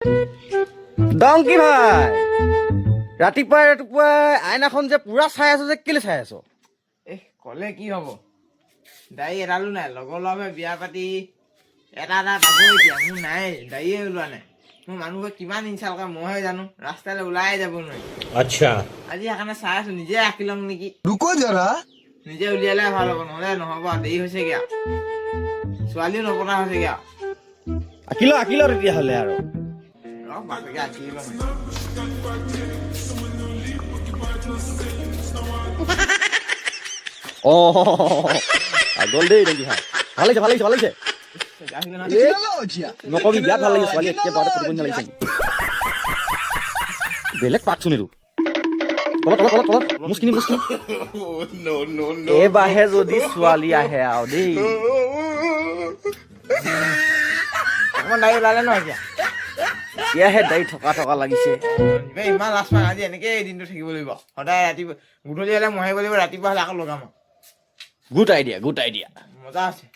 Donkey ভাই ৰাতিপুৱাই ৰাতিপুৱাই আইনাখন যে পুৰা চাই আছো যে কেলে চাই আছো? কলে কি হব, দাড়ি এডালো নাই। লগৰ ল'ৰাবোৰে বিয়া পাতি এটা পাবই, এতিয়া মোৰ নাই, দাড়িয়ে ওলোৱা নাই। মোৰ মানুহবোৰে কিমান ইনচাল কৰে মইহে জানো, ৰাস্তালৈ ওলাই যাব নোৱাৰি। আচ্ছা, আজি সেইকাৰণে চাই আছো, নিজে আঁকি লম নেকি। रुको जरा নিজে উলিয়ালে ভাল হ'ব, নহ'লে নহ'ব আৰু, দেৰি হৈছেগে আৰু, ছোৱালীও নপতা হৈছেগে আৰু। আঁকি ল তেতিয়াহ'লে আৰু বাপেকে আঁকি লম। গ'ল দেই ডংকি ভাই, ভাল লাগিছে নকবি, বিৰাট ভাল লাগিছে। ছোৱালী একেবাৰে ফুটিব লাগিছে, বেলেগ পাকচোন এইটো। তলত মুচকিনি এইবাৰহে যদি ছোৱালী আহে আৰু দেই। অকমান দাড়ি ওলালে ন এতিয়া? এতিয়াহে দাড়ি থকা লাগিছে। ইমান লাজ পাই, আজি এনেকে দিনটো থাকিব লাগিব। সদায় ৰাতিপুৱা গধূলি হ'লে মহিব লাগিব, ৰাতিপুৱা হ'লে আকৌ লগাম আৰু। গুড আইডিয়া মজা আছে।